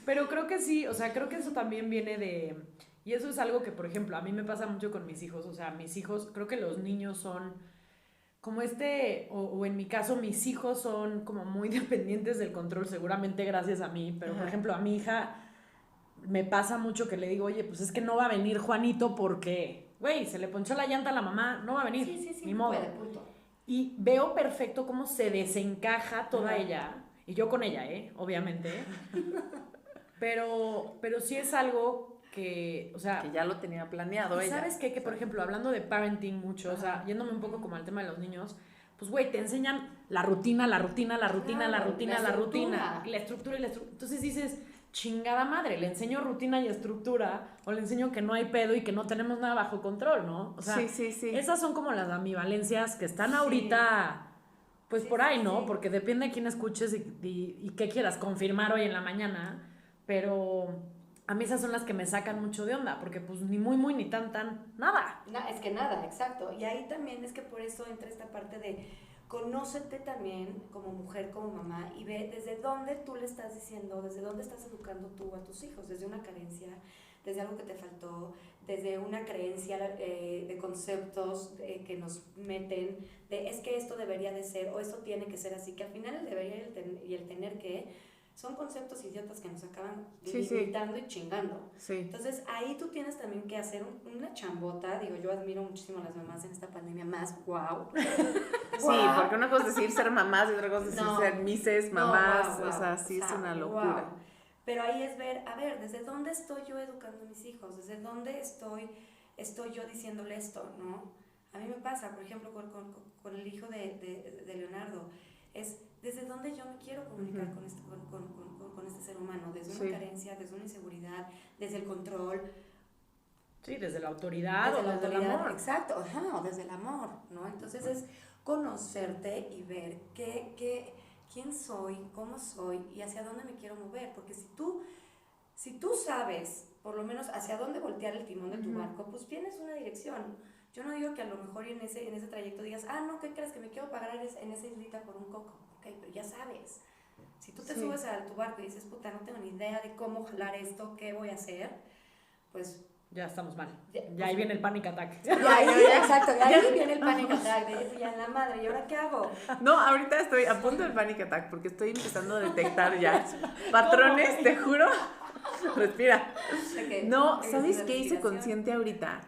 Speaker 5: pero creo que sí, o sea, creo que eso también viene de... Y eso es algo que, por ejemplo, a mí me pasa mucho con mis hijos. O sea, mis hijos, creo que los niños son como o en mi caso, mis hijos son como muy dependientes del control, seguramente gracias a mí. Pero, por ejemplo, a mi hija me pasa mucho que le digo, oye, pues es que no va a venir Juanito porque, güey, se le ponchó la llanta a la mamá, no va a venir,
Speaker 4: sí,
Speaker 5: ni modo.
Speaker 4: Puede, punto.
Speaker 5: Y veo perfecto cómo se desencaja toda ella, y yo con ella, obviamente. pero sí es algo que, o sea...
Speaker 3: Que ya lo tenía planeado ella.
Speaker 5: ¿Sabes qué? Que, por ejemplo, hablando de parenting mucho, o sea, yéndome un poco como al tema de los niños, pues, güey, te enseñan la rutina, la estructura. Entonces dices, chingada madre, le enseño rutina y estructura, o le enseño que no hay pedo y que no tenemos nada bajo control, ¿no? O sea,
Speaker 3: sí.
Speaker 5: Esas son como las ambivalencias que están ahorita, pues por ahí, ¿no? Porque depende de quién escuches y qué quieras confirmar hoy en la mañana, pero a mí esas son las que me sacan mucho de onda, porque pues ni muy, ni tan, nada.
Speaker 4: Es que nada, exacto. Y ahí también es que por eso entra esta parte de conócete también como mujer, como mamá, y ve desde dónde tú le estás diciendo, desde dónde estás educando tú a tus hijos, desde una carencia, desde algo que te faltó, desde una creencia de conceptos que nos meten, de es que esto debería de ser, o esto tiene que ser así, que al final el debería y el tener que son conceptos idiotas que nos acaban limitando y chingando.
Speaker 3: Sí.
Speaker 4: Entonces, ahí tú tienes también que hacer una chambota. Digo, yo admiro muchísimo a las mamás en esta pandemia más. ¡Wow!
Speaker 3: Sí, porque una cosa es decir ser mamás y otra cosa es decir ser mises, mamás. Wow. O sea, sí, es una locura.
Speaker 4: Wow. Pero ahí es ver, a ver, ¿desde dónde estoy yo educando a mis hijos? ¿Desde dónde estoy yo diciéndole esto, no? A mí me pasa, por ejemplo, con el hijo de Leonardo. Es desde dónde yo me quiero comunicar con este ser humano, desde una carencia, desde una inseguridad, desde el control.
Speaker 5: Sí, desde la autoridad desde el amor.
Speaker 4: Exacto, o desde el amor, ¿no? Entonces es conocerte y ver quién soy, cómo soy y hacia dónde me quiero mover, porque si tú sabes, por lo menos hacia dónde voltear el timón de tu barco, pues tienes una dirección. Yo no digo que a lo mejor en ese trayecto digas, no, ¿qué crees? Que me quiero pagar en esa islita por un coco. Ok, pero ya sabes. Si tú te subes a tu barco y dices, puta, no tengo ni idea de cómo jalar esto, ¿qué voy a hacer? Pues...
Speaker 5: Ya estamos mal. Ya ahí viene el panic attack.
Speaker 4: Exacto, ya ahí viene el panic attack. De ya en la madre, ¿y ahora qué hago?
Speaker 3: No, ahorita estoy a punto del panic attack porque estoy empezando a detectar ya patrones, te juro. Respira. Okay. No, ¿sabes qué hice consciente ahorita?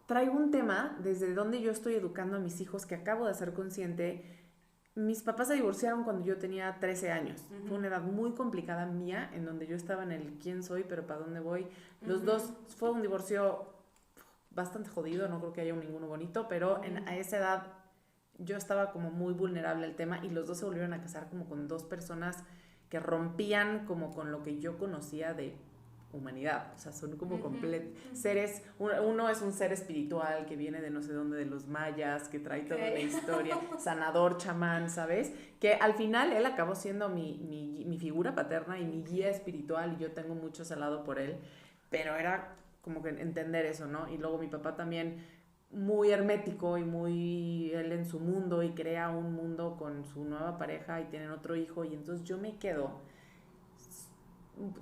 Speaker 3: Traigo un tema desde donde yo estoy educando a mis hijos que acabo de hacer consciente. Mis papás se divorciaron cuando yo tenía 13 años. Fue una edad muy complicada mía, en donde yo estaba en el quién soy, pero para dónde voy. Los dos, fue un divorcio bastante jodido, no creo que haya ninguno bonito, pero a esa edad yo estaba como muy vulnerable al tema y los dos se volvieron a casar como con dos personas que rompían como con lo que yo conocía de humanidad, o sea, son como seres, uno es un ser espiritual que viene de no sé dónde, de los mayas, que trae toda la historia, sanador, chamán, ¿sabes? Que al final él acabó siendo mi figura paterna y mi guía espiritual, y yo tengo mucho ese lado por él, pero era como que entender eso, ¿no? Y luego mi papá también muy hermético y muy él en su mundo, y crea un mundo con su nueva pareja y tienen otro hijo, y entonces yo me quedo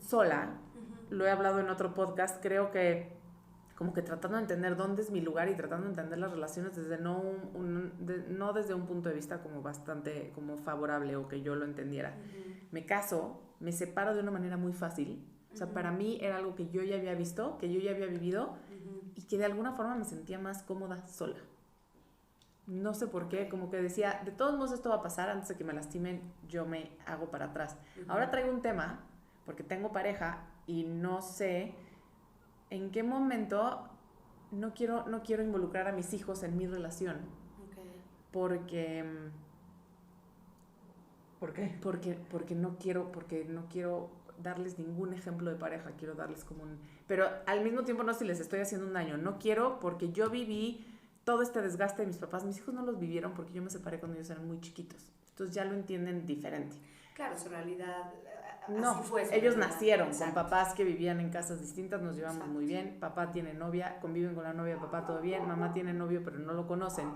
Speaker 3: sola. Lo he hablado en otro podcast, creo que como que tratando de entender dónde es mi lugar y tratando de entender las relaciones desde no desde un punto de vista como bastante como favorable o que yo lo entendiera. Me caso, me separo de una manera muy fácil, o sea, para mí era algo que yo ya había visto, que yo ya había vivido, y que de alguna forma me sentía más cómoda sola. No sé por qué, como que decía, de todos modos esto va a pasar, antes de que me lastimen, yo me hago para atrás. Ahora traigo un tema, porque tengo pareja, y no sé en qué momento no quiero involucrar a mis hijos en mi relación. Porque...
Speaker 5: ¿Por qué?
Speaker 3: Porque no quiero darles ningún ejemplo de pareja, quiero darles como un... Pero al mismo tiempo no sé si les estoy haciendo un daño, no quiero, porque yo viví todo este desgaste de mis papás, mis hijos no los vivieron porque yo me separé cuando ellos eran muy chiquitos, entonces ya lo entienden diferente.
Speaker 4: Claro, su realidad...
Speaker 3: No,
Speaker 4: así fue
Speaker 3: ellos
Speaker 4: realidad.
Speaker 3: nacieron
Speaker 4: Exacto.
Speaker 3: con papás que vivían en casas distintas, nos llevamos
Speaker 4: Exacto.
Speaker 3: muy bien, papá tiene novia, conviven con la novia de papá, todo bien, mamá tiene novio pero no lo conocen,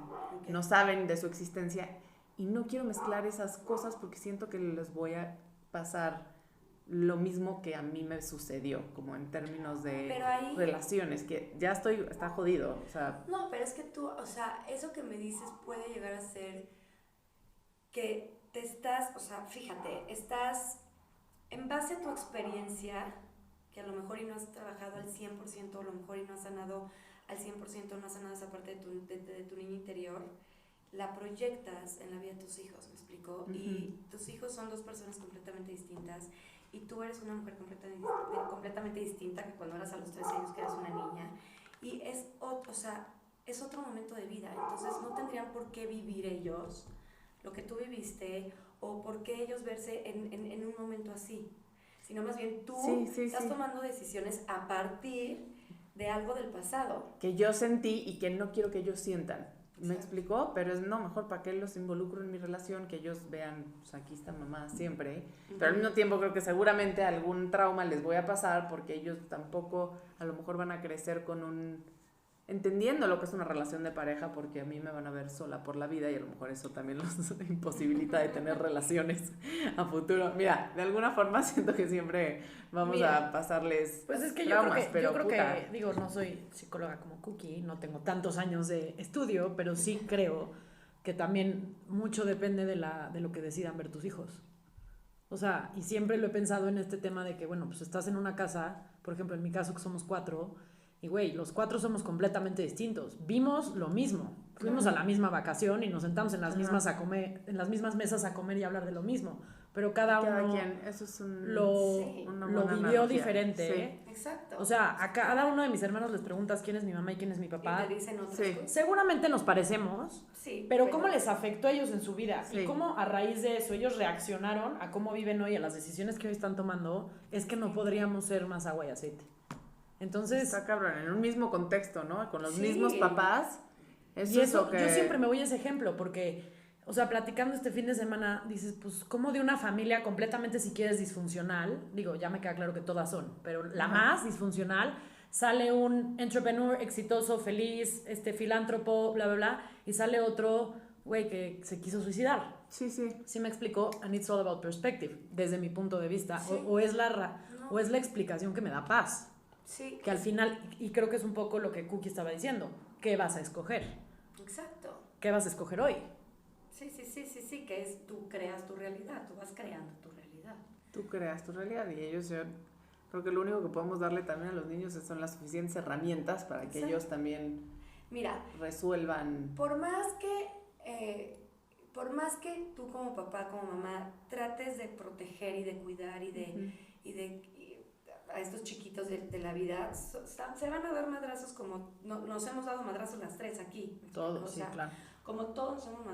Speaker 3: no saben de su existencia, y no quiero mezclar esas cosas porque siento que les voy a pasar lo mismo que a mí me sucedió, como en términos de
Speaker 4: ahí,
Speaker 3: relaciones, que ya está jodido, o sea...
Speaker 4: No, pero es que tú, o sea, eso que me dices puede llegar a ser que te estás, o sea, fíjate, estás en base a tu experiencia, que a lo mejor y no has trabajado al 100%, a lo mejor y no has sanado al 100%, no has sanado esa parte de tu niño interior, la proyectas en la vida de tus hijos, ¿me explico? Y tus hijos son dos personas completamente distintas, y tú eres una mujer completamente distinta que cuando eras a los 13 años que eras una niña, y es otro momento de vida, entonces no tendrían por qué vivir ellos lo que tú viviste, o por qué ellos verse en un momento así, sino más bien tú estás tomando decisiones a partir de algo del pasado.
Speaker 3: Que yo sentí y que no quiero que ellos sientan. ¿Me explicó? Pero es no, mejor para que los involucro en mi relación, que ellos vean, pues aquí está mamá siempre, pero al mismo tiempo creo que seguramente algún trauma les voy a pasar, porque ellos tampoco a lo mejor van a crecer entendiendo lo que es una relación de pareja, porque a mí me van a ver sola por la vida, y a lo mejor eso también los imposibilita de tener relaciones a futuro. Mira, de alguna forma siento que siempre vamos a pasarles
Speaker 5: pues es que
Speaker 3: traumas,
Speaker 5: yo creo que, digo, no soy psicóloga como Cookie, no tengo tantos años de estudio, pero sí creo que también mucho depende de lo que decidan ver tus hijos. O sea, y siempre lo he pensado en este tema de que, bueno, pues estás en una casa, por ejemplo, en mi caso que somos 4, y güey, los 4 somos completamente distintos. Vimos lo mismo. Fuimos a la misma vacación y nos sentamos en las mismas mesas a comer y hablar de lo mismo. Pero cada uno
Speaker 3: quien, eso es
Speaker 5: lo vivió diferente.
Speaker 4: Sí. Exacto.
Speaker 5: O sea, a cada uno de mis hermanos les preguntas quién es mi mamá y quién es mi papá.
Speaker 4: Y te dicen otras cosas.
Speaker 5: Seguramente nos parecemos,
Speaker 4: sí,
Speaker 5: pero cómo les afectó a ellos en su vida,
Speaker 3: sí,
Speaker 5: y cómo a raíz de eso ellos reaccionaron a cómo viven hoy, a las decisiones que hoy están tomando, es que no podríamos ser más agua y aceite. Entonces,
Speaker 3: está cabrón, en un mismo contexto, ¿no? Con los mismos papás.
Speaker 5: Yo siempre me voy a ese ejemplo, porque, o sea, platicando este fin de semana, dices, pues, como de una familia completamente, si quieres, disfuncional, digo, ya me queda claro que todas son, pero la más disfuncional, sale un entrepreneur exitoso, feliz, filántropo, bla, bla, bla, y sale otro güey que se quiso suicidar.
Speaker 3: Sí.
Speaker 5: ¿Sí me explicó? And it's all about perspective, desde mi punto de vista.
Speaker 4: Sí.
Speaker 5: O es la explicación que me da paz.
Speaker 4: Sí.
Speaker 5: Que al final, y creo que es un poco lo que Cookie estaba diciendo, ¿qué vas a escoger?
Speaker 4: Exacto.
Speaker 5: ¿Qué vas a escoger hoy?
Speaker 4: Sí, que es tú creas tu realidad, tú vas creando tu realidad.
Speaker 3: Tú creas tu realidad, y ellos, yo creo que lo único que podemos darle también a los niños son las suficientes herramientas para que ellos también resuelvan.
Speaker 4: Por más que tú como papá, como mamá, trates de proteger y de cuidar y de a estos chiquitos de la vida, se van a dar madrazos como nos hemos dado madrazos las tres aquí.
Speaker 5: Todos, sí, claro.
Speaker 4: Como todos somos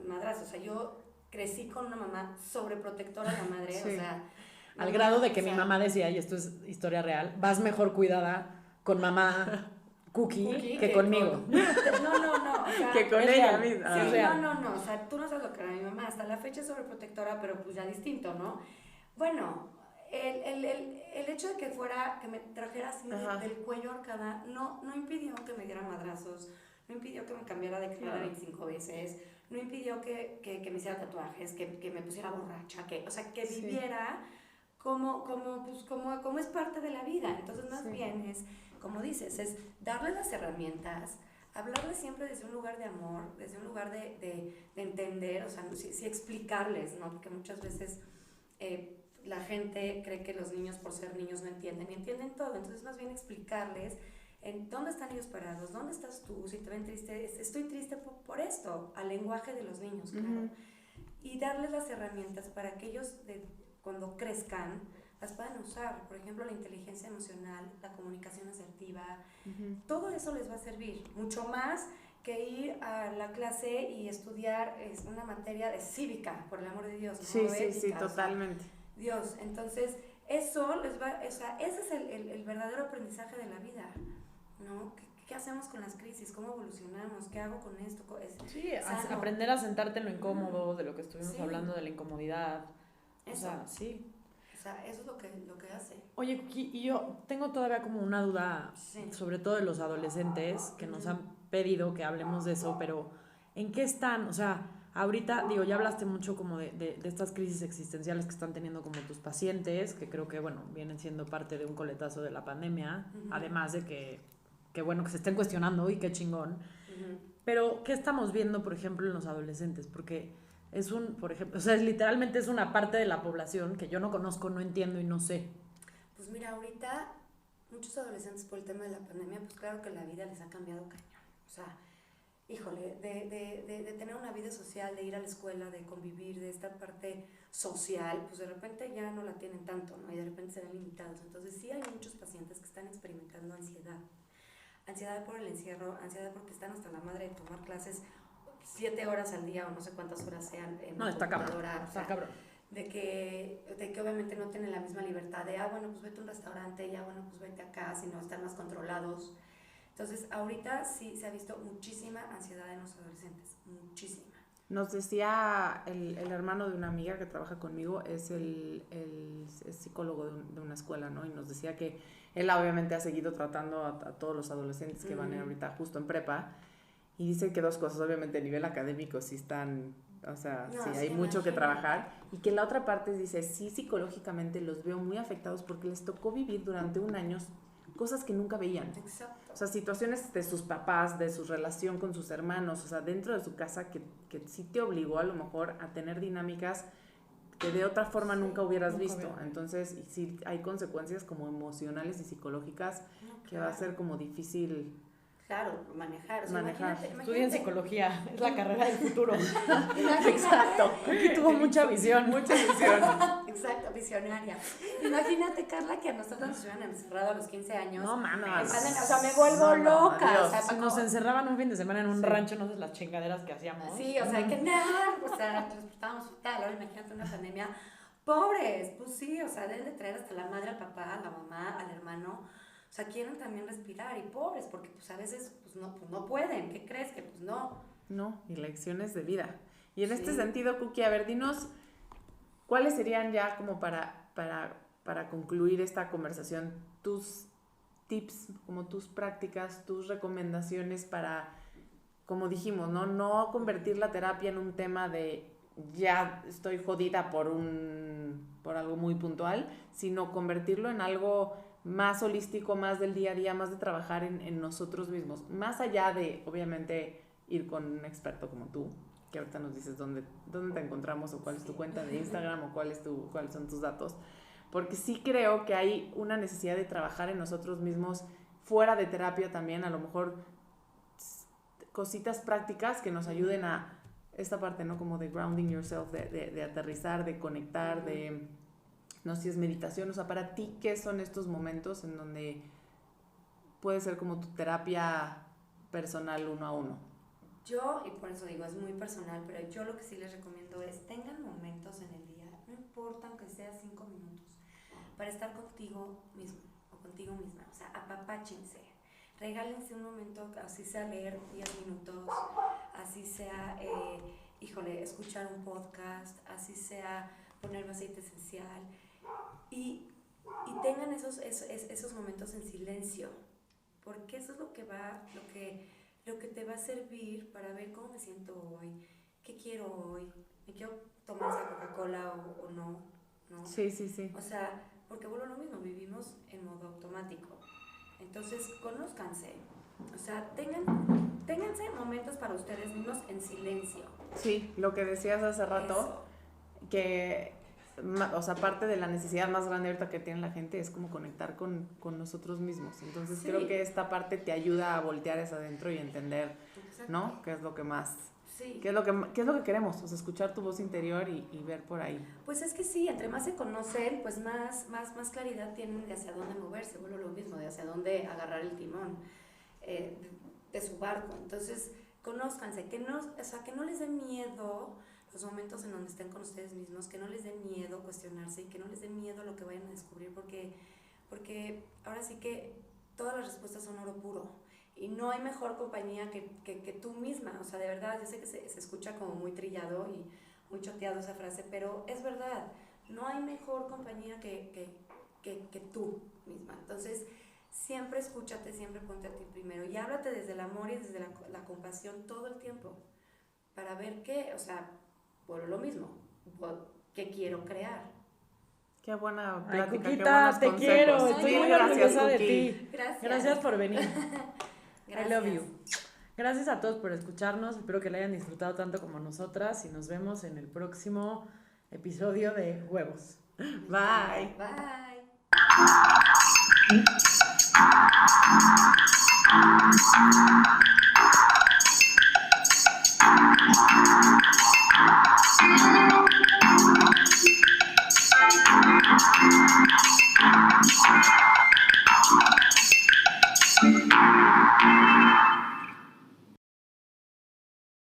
Speaker 4: madrazos. O sea, yo crecí con una mamá sobreprotectora de la madre, o sea,
Speaker 5: al grado de que mi mamá decía, y esto es historia real, vas mejor cuidada con mamá Cookie que conmigo.
Speaker 4: No, o sea,
Speaker 3: Que con
Speaker 5: es
Speaker 3: ella
Speaker 5: real.
Speaker 3: misma.
Speaker 5: Sí,
Speaker 3: Ah.
Speaker 5: es real.
Speaker 4: no, o sea, tú no sabes lo que era mi mamá, hasta la fecha es sobreprotectora, pero pues ya distinto, ¿no? Bueno, el hecho de que me trajera así del cuello ahorcada, no impidió que me diera madrazos, no impidió que me cambiara de cara 25 veces, no impidió que me hiciera tatuajes, que me pusiera borracha, o sea, que viviera como es parte de la vida. Entonces, más bien es, como dices, es darle las herramientas, hablarles siempre desde un lugar de amor, desde un lugar de entender, o sea, sí explicarles, ¿no? Porque muchas veces la gente cree que los niños, por ser niños, no entienden, y entienden todo. Entonces, más bien explicarles en dónde están ellos parados, dónde estás tú, si te ven triste, estoy triste por esto, al lenguaje de los niños, claro. Y darles las herramientas para que ellos, cuando crezcan, las puedan usar. Por ejemplo, la inteligencia emocional, la comunicación asertiva, todo eso les va a servir, mucho más que ir a la clase y estudiar una materia de cívica, por el amor de Dios.
Speaker 3: Sí, totalmente.
Speaker 4: O sea, Dios, entonces eso les va, o sea, ese es el verdadero aprendizaje de la vida, ¿no? ¿Qué hacemos con las crisis? ¿Cómo evolucionamos? ¿Qué hago con esto?
Speaker 5: Sí, aprender a sentarte en lo incómodo, de lo que estuvimos hablando, de la incomodidad.
Speaker 4: Eso.
Speaker 5: O sea, sí.
Speaker 4: O sea, eso es lo que hace.
Speaker 5: Oye, Cookie, y yo tengo todavía como una duda, sobre todo de los adolescentes, que nos han pedido que hablemos de eso, pero ¿en qué están? O sea, ahorita, digo, ya hablaste mucho como de estas crisis existenciales que están teniendo como tus pacientes, que creo que, bueno, vienen siendo parte de un coletazo de la pandemia, además de que bueno, que se estén cuestionando y qué chingón. Pero, ¿qué estamos viendo, por ejemplo, en los adolescentes? Porque por ejemplo, o sea, literalmente es una parte de la población que yo no conozco, no entiendo y no sé.
Speaker 4: Pues mira, ahorita muchos adolescentes por el tema de la pandemia, pues claro que la vida les ha cambiado cañón. O sea, híjole, de tener una vida social, de ir a la escuela, de convivir, de esta parte social, pues de repente ya no la tienen tanto, ¿no? Y de repente se ven limitados. Entonces sí hay muchos pacientes que están experimentando ansiedad por el encierro, ansiedad porque están hasta la madre de tomar clases 7 horas al día o no sé cuántas horas sean en
Speaker 5: no,
Speaker 4: la
Speaker 5: está
Speaker 4: computadora.
Speaker 5: Cabrón, está cabrón.
Speaker 4: De que obviamente no tienen la misma libertad de, bueno, pues vete a un restaurante, bueno, pues vete acá, sino están más controlados. Entonces, ahorita sí se ha visto muchísima ansiedad en los adolescentes, muchísima.
Speaker 3: Nos decía el hermano de una amiga que trabaja conmigo, es psicólogo de una escuela, ¿no? Y nos decía que él obviamente ha seguido tratando a todos los adolescentes que van ahorita justo en prepa, y dice que 2 cosas, obviamente a nivel académico sí están, o sea, sí hay mucho que trabajar, y que la otra parte dice, sí, psicológicamente los veo muy afectados porque les tocó vivir durante un año cosas que nunca veían.
Speaker 4: Exacto.
Speaker 3: O sea, situaciones de sus papás, de su relación con sus hermanos, o sea, dentro de su casa que sí te obligó a lo mejor a tener dinámicas que de otra forma nunca hubieras visto. Entonces, sí hay consecuencias como emocionales y psicológicas que va a ser como difícil...
Speaker 4: Claro, manejar. O sea, imagínate.
Speaker 5: Estudien psicología, es la carrera del futuro.
Speaker 3: Exacto.
Speaker 5: Aquí tuvo mucha visión.
Speaker 4: Exacto, visionaria. Imagínate, Carla, que a nosotros nos hubieran encerrado a los 15 años.
Speaker 3: No, mano.
Speaker 4: O sea, me vuelvo loca. O sea,
Speaker 5: si nos encerraban un fin de semana en un rancho, no sé las chingaderas que hacíamos.
Speaker 4: Sí, o sea, que nada, o sea, transportábamos tal. Ahora imagínate una pandemia. Pobres, pues sí, o sea, deben de traer hasta la madre, al papá, a la mamá, al hermano. O sea, quieren también respirar, y pobres, porque pues a veces pues no pueden. ¿Qué crees? Que pues no.
Speaker 3: No, y lecciones de vida. Y en este sentido, Cookie, a ver, dinos, ¿cuáles serían ya como para concluir esta conversación tus tips, como tus prácticas, tus recomendaciones para, como dijimos, no convertir la terapia en un tema de ya estoy jodida por algo muy puntual, sino convertirlo en algo más holístico, más del día a día, más de trabajar en nosotros mismos, más allá de, obviamente, ir con un experto como tú, que ahorita nos dices dónde te encontramos o cuál es tu cuenta de Instagram o cuáles son tus datos, porque sí creo que hay una necesidad de trabajar en nosotros mismos fuera de terapia también, a lo mejor cositas prácticas que nos ayuden a esta parte, ¿no? Como de grounding yourself, de aterrizar, de conectar, de... No sé si es meditación, o sea, para ti, ¿qué son estos momentos en donde puede ser como tu terapia personal 1 a 1?
Speaker 4: Yo, y por eso digo, es muy personal, pero yo lo que sí les recomiendo es, tengan momentos en el día, no importa aunque sea 5 minutos, para estar contigo mismo o contigo misma. O sea, apapáchense. Regálense un momento, así sea leer 10 minutos, así sea, escuchar un podcast, así sea poner aceite esencial. Y tengan esos momentos en silencio, porque eso es lo que te va a servir para ver cómo me siento hoy, qué quiero hoy, me quiero tomar esa Coca-Cola o no, ¿no?
Speaker 3: Sí, sí, sí.
Speaker 4: O sea, porque vuelvo a lo mismo, vivimos en modo automático. Entonces, conózcanse. O sea, ténganse momentos para ustedes mismos en silencio.
Speaker 3: Sí, lo que decías hace rato,
Speaker 4: Eso.
Speaker 3: que, o sea, parte de la necesidad más grande ahorita que tiene la gente es como conectar con nosotros mismos. Entonces,
Speaker 4: Sí.
Speaker 3: creo que esta parte te ayuda a voltear hacia adentro y entender,
Speaker 4: Exacto.
Speaker 3: ¿no? ¿Qué es lo que más...
Speaker 4: Sí.
Speaker 3: ¿Qué es lo que queremos? O sea, escuchar tu voz interior y ver por ahí.
Speaker 4: Pues es que sí, entre más se conocen, pues más claridad tienen de hacia dónde moverse, bueno, lo mismo, de hacia dónde agarrar el timón de su barco. Entonces, conózcanse, que no les dé miedo los momentos en donde estén con ustedes mismos, que no les dé miedo cuestionarse y que no les dé miedo lo que vayan a descubrir, porque ahora sí que todas las respuestas son oro puro. Y no hay mejor compañía que tú misma. O sea, de verdad, yo sé que se escucha como muy trillado y muy choteado esa frase, pero es verdad. No hay mejor compañía que tú misma. Entonces, siempre escúchate, siempre ponte a ti primero. Y háblate desde el amor y desde la compasión todo el tiempo. Para ver qué, o sea, por lo mismo, qué quiero crear.
Speaker 3: Qué buena
Speaker 5: Ay,
Speaker 3: plática,
Speaker 5: Cuquita,
Speaker 3: qué buenos
Speaker 5: te
Speaker 3: consejos.
Speaker 5: quiero, estoy
Speaker 3: Mil
Speaker 5: muy
Speaker 3: gracias,
Speaker 5: orgullosa de
Speaker 3: Cookie.
Speaker 5: ti.
Speaker 4: Gracias.
Speaker 5: Gracias por venir.
Speaker 4: Gracias.
Speaker 5: I love you. Gracias a todos por escucharnos. Espero que la hayan disfrutado tanto como nosotras y nos vemos en el próximo episodio de Huevos.
Speaker 3: Bye.
Speaker 4: Bye.